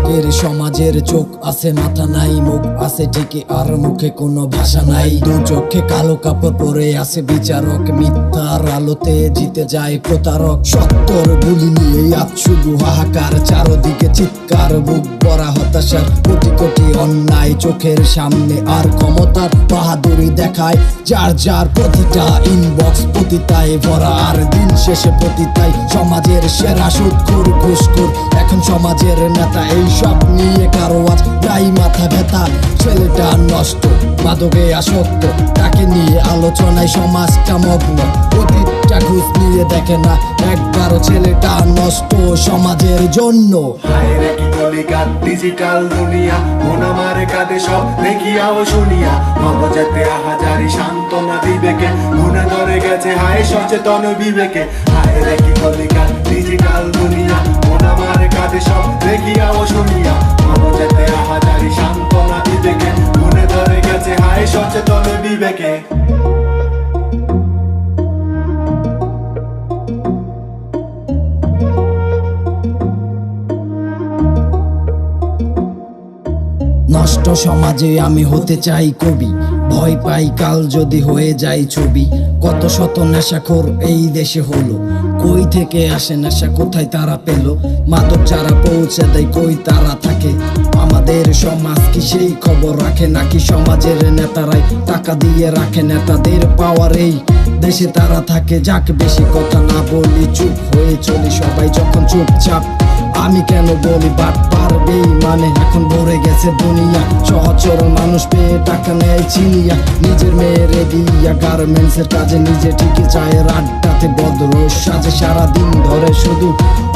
আজকের সমাজের চোখ আছে মাথা নাই, মুখ আছে ঠিকই আর মুখে কোনো ভাষা নাই। দু চোখে কালো কাপড় পরে আছে বিচারক, মিথ্যার আলোতে জিতে যায় প্রতারক। সত্তর গুলি নিয়ে আজ শুধু হাহাকার, চারদিকে চিৎকার, বুক ভরা হতাশার। কোটি কোটি অন্যায় চোখের সামনে, আর ক্ষমতার বাহাদুরি দেখায় যার যার। প্রতিটা ইনবক্স পতিতায় ভরা, আর দিন শেষে পতিতাই সমাজের সেরা সুদখোর ঘুষখোর। এখন সমাজের নেতা এই সব নিয়ে কারো আজ নাই মাথা ব্যথা। ছেলেটা নষ্ট, মাদকে আসক্ত, তাকে নিয়ে আলোচনায় সমাজটা মগ্ন। প্রতিটা ঘুষ নিয়ে দেখে না একবারও ছেলেটা নষ্ট সমাজের জন্য। হায়রে কি কলিকাল ডিজিটাল দুনিয়া, মন আমার কাঁদে সব দেখিয়াও শুনিয়া। মগজাতে আহাজারি সান্ত্বনা দিবেকে, মনে ধরে গেছে হায় সচেতন বিবেকে। হায়রে কি কলিকাল ডিজিটাল দুনিয়া, মন আমার কাঁদে সব দেখিয়াও শুনিয়া। মগজাতে আহাজারি সান্ত্বনা দিবেকে, মনে ধরে গেছে হায় সচেতন বিবেকে। নষ্ট সমাজে আমি হতে চাই কবি, ভয় পাই কাল যদি হয়ে যায় ছবি। কত শত নেশাখোর এই দেশে হলো, কই থেকে আসে নেশা কোথায় তারা পেল? মাদক যারা পৌঁছে দেয় কই তারা থাকে? আমাদের সমাজ কি সেই খবর রাখে, নাকি সমাজের নেতারাই টাকা দিয়ে রাখে নেতাদের পাওয়ার? এই দেশে তারা থাকে, যাক বেশি কথা না বলি, চুপ হয়ে চলি সবাই যখন চুপচাপ। আমি কেন বলি বাট পারবে মানে এখন ভরে গেছে দুনিয়া। সহজ সরল মানুষ পেয়ে টাকা নেয় চিনিয়া, নিজের মেয়েরে দিয়া গার্মেন্টস এর কাজে নিজে ঠিকই চায়। আড্ডাতে ভদ্র সাজে সারাদিন ধরে, শুধু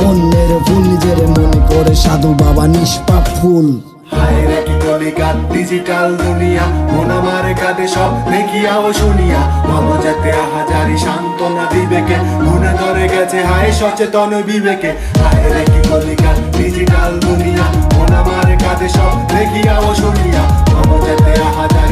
অন্যের ভুল নিজের মনে করে সাধু বাবা নিষ্পাপ ফুল। হায়রে কি কলিকাল ডিজিটাল দুনিয়া, মন আমার কাঁদে সব দেখিয়াও শুনিয়া। মগজাতে আহাজারি সান্ত্বনা দিবেকে, মনে ধরে গেছে হায় সচেতন বিবেকে। হায়রে কি কলিকাল ডিজিটাল দুনিয়া, মন আমার কাঁদে সব দেখিয়াও শুনিয়া। মগজাতে আহাজারি